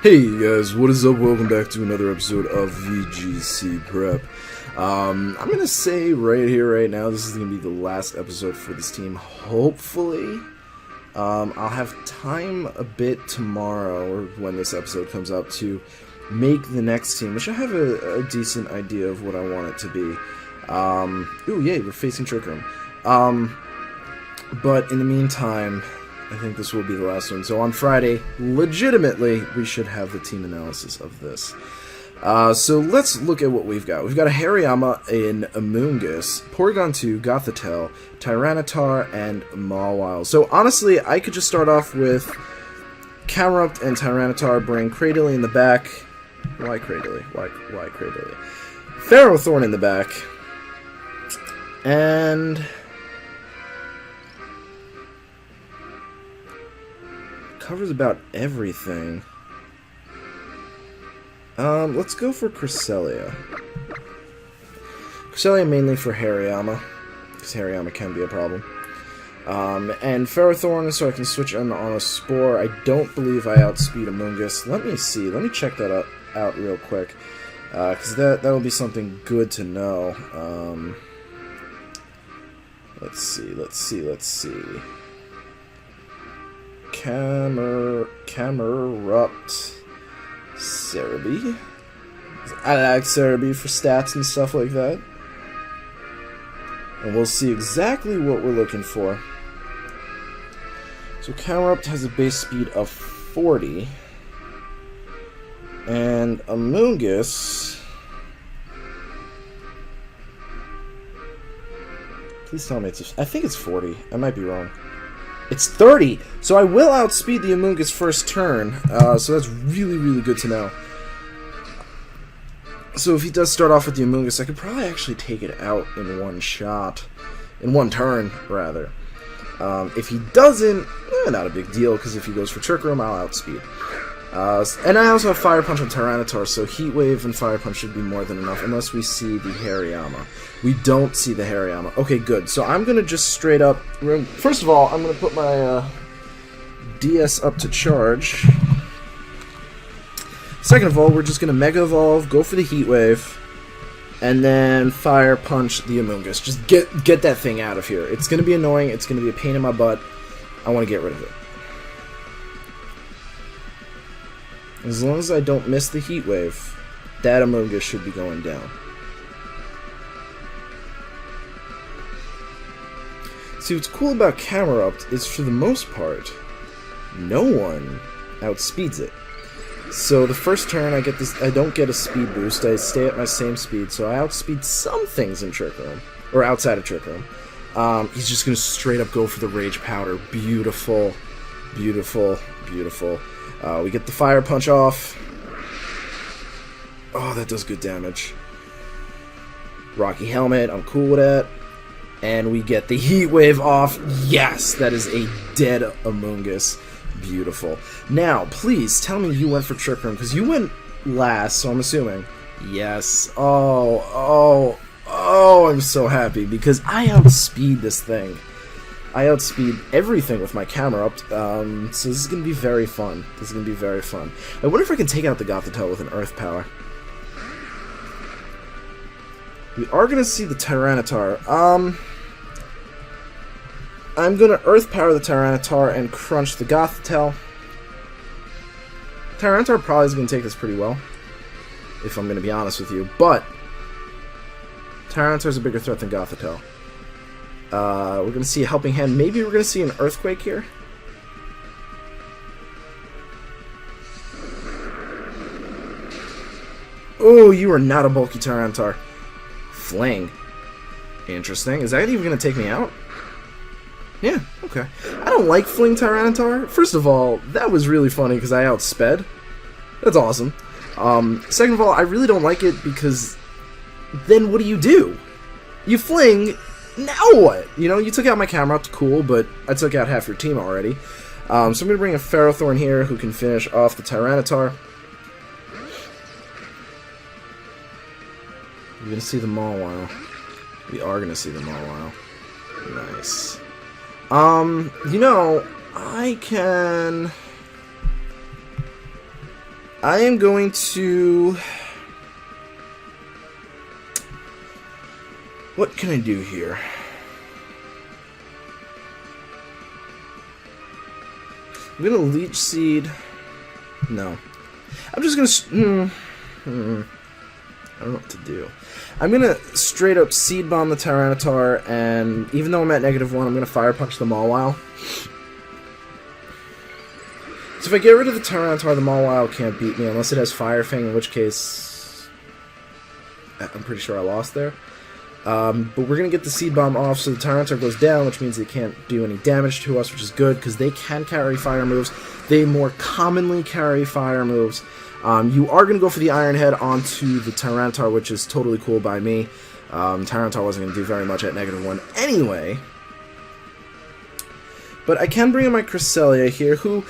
Hey guys, what is up? Welcome back to another episode of VGC Prep. I'm gonna say right here, right now, this is gonna be the last episode for this team. Hopefully, I'll have time a bit tomorrow, or when this episode comes out, to make the next team, which I have a decent idea of what I want it to be. Ooh, yay, we're facing Trick Room. But in the meantime, I think this will be the last one. So on Friday, legitimately, we should have the team analysis of this. So let's look at what we've got. We've got a Hariyama in Amoonguss, Porygon 2, Gothitelle, Tyranitar, and Mawile. So honestly, I could just start off with Camerupt and Tyranitar, bring Cradily in the back. Why Cradily? Why Cradily? Ferrothorn in the back. And covers about everything. Let's go for Cresselia. Cresselia mainly for Hariyama, because Hariyama can be a problem. And Ferrothorn, so I can switch on a Spore. I don't believe I outspeed Amoonguss. Let me see. Let me check that out real quick, because that will be something good to know. Let's see. Camerupt Cerebi. I like Cerebi for stats and stuff like that. And we'll see exactly what we're looking for. So Camerupt has a base speed of 40. And Amoonguss, please tell me I think it's 40. I might be wrong. It's 30, so I will outspeed the Amoonguss first turn, so that's really, really good to know. So if he does start off with the Amoonguss, I could probably actually take it out in one shot. In one turn, rather. If he doesn't, not a big deal, because if he goes for Trick Room, I'll outspeed. And I also have Fire Punch on Tyranitar, so Heat Wave and Fire Punch should be more than enough, unless we see the Hariyama. We don't see the Hariyama. Okay, good. So I'm going to just straight up... First of all, I'm going to put my DS up to charge. Second of all, we're just going to Mega Evolve, go for the Heat Wave, and then Fire Punch the Amoonguss. Just get that thing out of here. It's going to be annoying. It's going to be a pain in my butt. I want to get rid of it. As long as I don't miss the Heat Wave, that Amoonguss should be going down. See, what's cool about Camerupt is, for the most part, no one outspeeds it. So the first turn, I don't get a speed boost. I stay at my same speed, so I outspeed some things in Trick Room, or outside of Trick Room. He's just gonna straight up go for the Rage Powder. Beautiful, beautiful, beautiful. We get the Fire Punch off. Oh, that does good damage. Rocky Helmet, I'm cool with that. And we get the Heat Wave off. Yes, that is a dead Amoonguss. Beautiful. Now, please tell me you went for Trick Room, because you went last, so I'm assuming. Yes. Oh, I'm so happy, because I outspeed this thing. I outspeed everything with my Camerupt, so this is going to be very fun. I wonder if I can take out the Gothitelle with an Earth Power. We are going to see the Tyranitar. I'm going to Earth Power the Tyranitar and crunch the Gothitelle. Tyranitar probably is going to take this pretty well, if I'm going to be honest with you, but Tyranitar is a bigger threat than Gothitelle. We're going to see a Helping Hand. Maybe we're going to see an Earthquake here. Oh, you are not a bulky Tyranitar. Fling. Interesting. Is that even going to take me out? Yeah, okay. I don't like Fling Tyranitar. First of all, that was really funny because I outsped. That's awesome. Second of all, I really don't like it because then what do? You fling... Now what? You know, you took out my Camerupt, cool, but I took out half your team already. So I'm going to bring a Ferrothorn here who can finish off the Tyranitar. You're going to see the Mawile. We are going to see the Mawile. Nice. You know, I can... I am going to... What can I do here? I'm gonna Leech Seed. No. I'm just gonna... I don't know what to do. I'm gonna straight up Seed Bomb the Tyranitar, and even though I'm at -1, I'm gonna Fire Punch the Mawile. So if I get rid of the Tyranitar, the Mawile can't beat me unless it has Fire Fang, in which case I'm pretty sure I lost there. But we're going to get the Seed Bomb off, so the Tyranitar goes down, which means it can't do any damage to us, which is good, because they can carry fire moves. They more commonly carry fire moves. You are going to go for the Iron Head onto the Tyranitar, which is totally cool by me. Tyranitar wasn't going to do very much at -1 anyway. But I can bring in my Cresselia here, who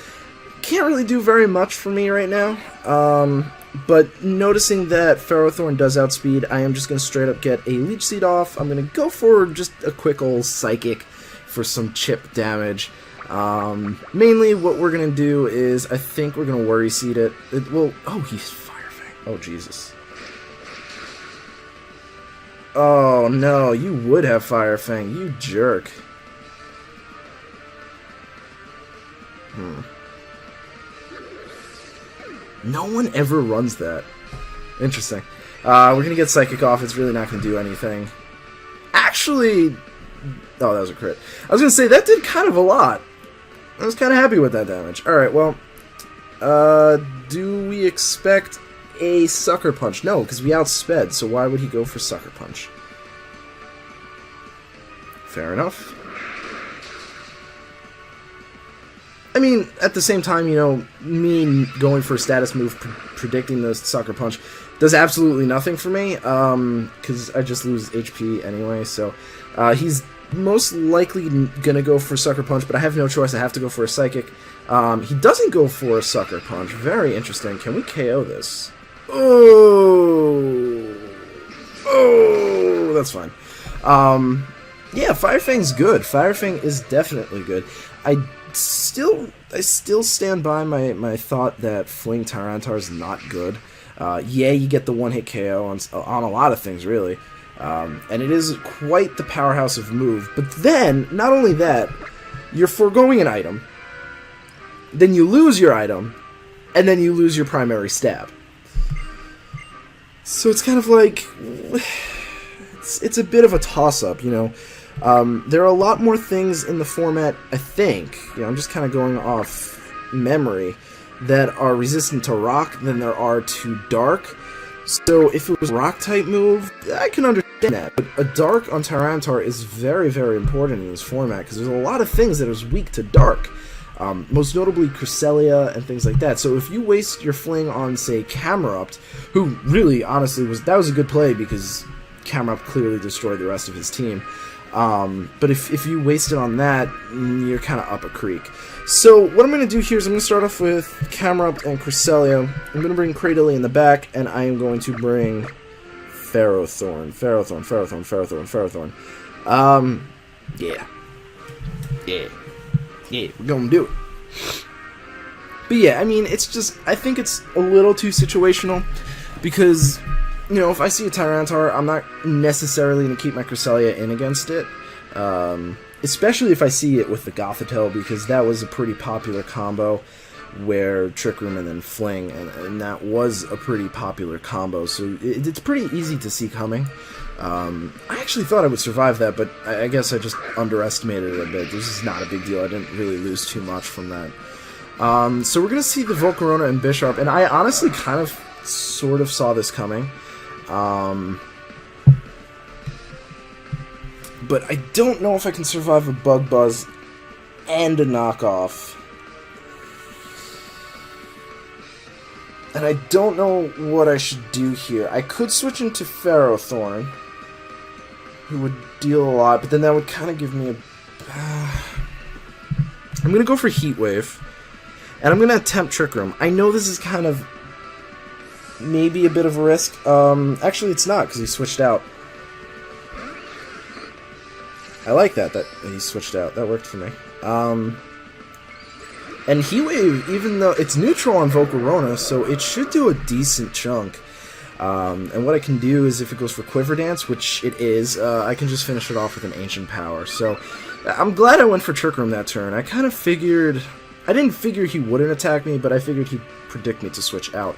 can't really do very much for me right now. But noticing that Ferrothorn does outspeed, I am just going to straight up get a Leech Seed off. I'm going to go for just a quick old Psychic for some chip damage. Mainly what we're going to do is, I think we're going to Worry Seed it. Oh, he's Fire Fang. Oh, Jesus. Oh, no, you would have Fire Fang, you jerk. No one ever runs that. Interesting. We're going to get Psychic off. It's really not going to do anything. Actually... Oh, that was a crit. I was going to say, that did kind of a lot. I was kind of happy with that damage. Alright, well... do we expect a Sucker Punch? No, because we outsped, so why would he go for Sucker Punch? Fair enough. I mean, at the same time, you know, me going for a status move, predicting the Sucker Punch, does absolutely nothing for me, because I just lose HP anyway, so he's most likely going to go for Sucker Punch, but I have no choice, I have to go for a Psychic. He doesn't go for a Sucker Punch, very interesting. Can we KO this? Oh! Oh, that's fine. Yeah, Fire Fang's good. Fire Fang is definitely good. I still stand by my thought that Fling Tyranitar is not good. Yeah, you get the one-hit KO on a lot of things, really. And it is quite the powerhouse of move. But then, not only that, you're foregoing an item, then you lose your item, and then you lose your primary stab. So it's kind of like... It's a bit of a toss-up, you know. There are a lot more things in the format, I think, you know, I'm just kind of going off memory, that are resistant to rock than there are to dark. So if it was a rock-type move, I can understand that. But a dark on Tyranitar is very, very important in this format, because there's a lot of things that is weak to dark. Most notably Cresselia and things like that. So if you waste your fling on, say, Camerupt, who really, honestly, was a good play, because Camerupt clearly destroyed the rest of his team. But if you waste it on that, you're kind of up a creek. So what I'm going to do here is I'm going to start off with Camerupt and Cresselia. I'm going to bring Cradily in the back, and I am going to bring Ferrothorn. Yeah, we're going to do it. But yeah, I mean, it's just, I think it's a little too situational, because... You know, if I see a Tyranitar, I'm not necessarily going to keep my Cresselia in against it. Especially if I see it with the Gothitelle, because that was a pretty popular combo where Trick Room and then Fling, and that was a pretty popular combo, so it's pretty easy to see coming. I actually thought I would survive that, but I guess I just underestimated it a bit. This is not a big deal. I didn't really lose too much from that. So we're going to see the Volcarona and Bisharp, and I honestly kind of sort of saw this coming. But I don't know if I can survive a Bug Buzz and a knockoff. And I don't know what I should do here. I could switch into Ferrothorn, who would deal a lot, but then that would kind of give me a... I'm going to go for Heat Wave, and I'm going to attempt Trick Room. I know this is kind of... maybe a bit of a risk. Actually, it's not, because he switched out. I like that he switched out. That worked for me. And Heat Wave, even though it's neutral on Volcarona, so it should do a decent chunk. And what I can do is, if it goes for Quiver Dance, which it is, I can just finish it off with an Ancient Power. So I'm glad I went for Trick Room that turn. I kind of figured... I didn't figure he wouldn't attack me, but I figured he'd predict me to switch out.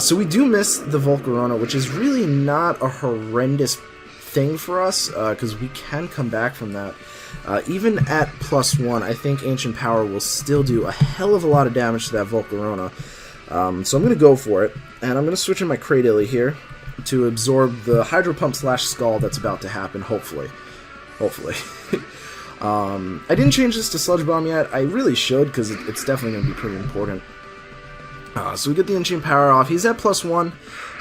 So we do miss the Volcarona, which is really not a horrendous thing for us, because we can come back from that. Even at +1, I think Ancient Power will still do a hell of a lot of damage to that Volcarona. So I'm going to go for it, and I'm going to switch in my Cradilly here to absorb the Hydro Pump / Scald that's about to happen, hopefully. Hopefully. I didn't change this to Sludge Bomb yet. I really should, because it's definitely going to be pretty important. So we get the Ancient Power off. He's at +1,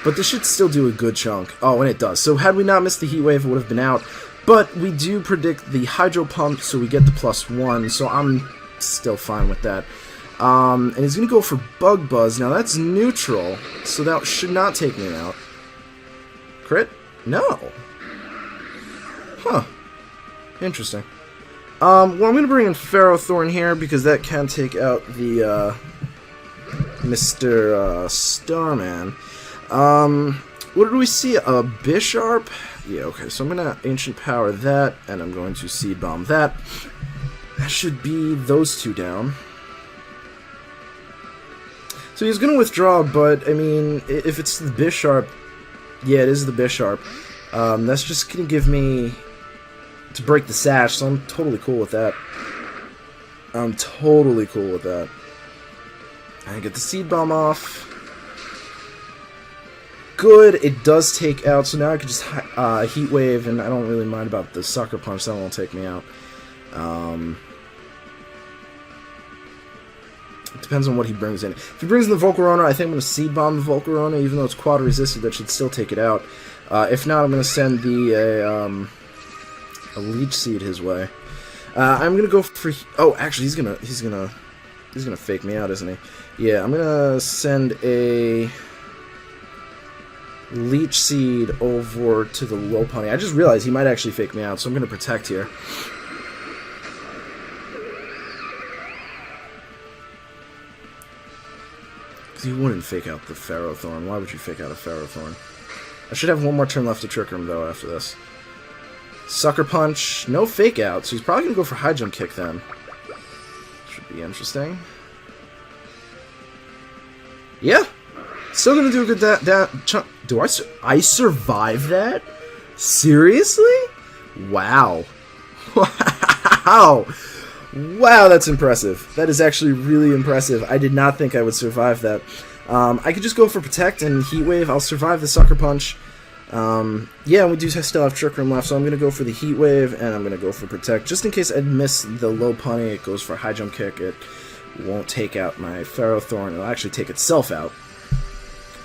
but this should still do a good chunk. Oh, and it does. So had we not missed the Heat Wave, it would have been out. But we do predict the Hydro Pump, so we get the +1, so I'm still fine with that. And he's going to go for Bug Buzz. Now, that's neutral, so that should not take me out. Crit? No. Huh. Interesting. Well, I'm going to bring in Ferrothorn here, because that can take out the, Mr. Starman. What did we see? A Bisharp? Yeah, okay, so I'm going to Ancient Power that, and I'm going to Seed Bomb that. That should be those two down. So he's going to withdraw, but, I mean, if it's the Bisharp, yeah, it is the Bisharp. That's just going to give me to break the Sash, so I'm totally cool with that. I'm totally cool with that. I get the Seed Bomb off. Good, it does take out, so now I can just Heat Wave, and I don't really mind about the Sucker Punch, that won't take me out. It depends on what he brings in. If he brings in the Volcarona, I think I'm going to Seed Bomb the Volcarona, even though it's quad resisted, that should still take it out. If not, I'm going to send the a Leech Seed his way. I'm going to go for... Oh, actually, he's gonna fake me out, isn't he? Yeah, I'm going to send a Leech Seed over to the Lopunny. I just realized he might actually fake me out, so I'm going to Protect here. Because he wouldn't fake out the Ferrothorn. Why would you fake out a Ferrothorn? I should have one more turn left to Trick Room, though, after this. Sucker Punch. No fake out, so he's probably going to go for High Jump Kick, then. Should be interesting. Yeah! Still going to do a good chunk. Do I survive that? Seriously? Wow. Wow! Wow, that's impressive. That is actually really impressive. I did not think I would survive that. I could just go for Protect and Heat Wave. I'll survive the Sucker Punch. Yeah, we do still have Trick Room left, so I'm going to go for the Heat Wave, and I'm going to go for Protect. Just in case I miss the Lopunny, it goes for High Jump Kick. It won't take out my Ferrothorn. It'll actually take itself out,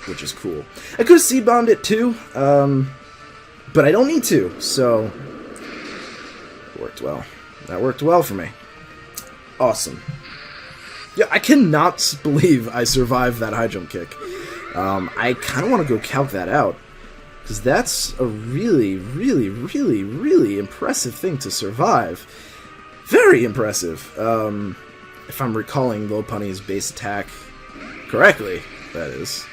which is cool. I could have Seed Bombed it too, but I don't need to, so it worked well. That worked well for me. Awesome. Yeah, I cannot believe I survived that High Jump Kick. I kind of want to go count that out, because that's a really, really, really, really impressive thing to survive. Very impressive. If I'm recalling Lopunny's base attack correctly, that is.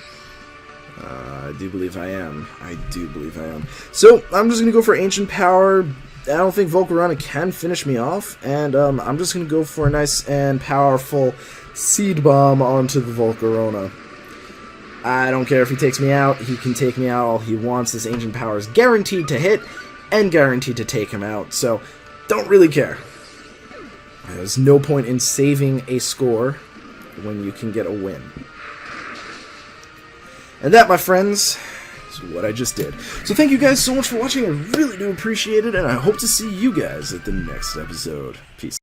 I do believe I am. I do believe I am. So, I'm just going to go for Ancient Power. I don't think Volcarona can finish me off, and I'm just going to go for a nice and powerful Seed Bomb onto the Volcarona. I don't care if he takes me out. He can take me out all he wants. This Ancient Power is guaranteed to hit and guaranteed to take him out, so don't really care. There's no point in saving a score when you can get a win. And that, my friends, is what I just did. So thank you guys so much for watching. I really do appreciate it, and I hope to see you guys at the next episode. Peace.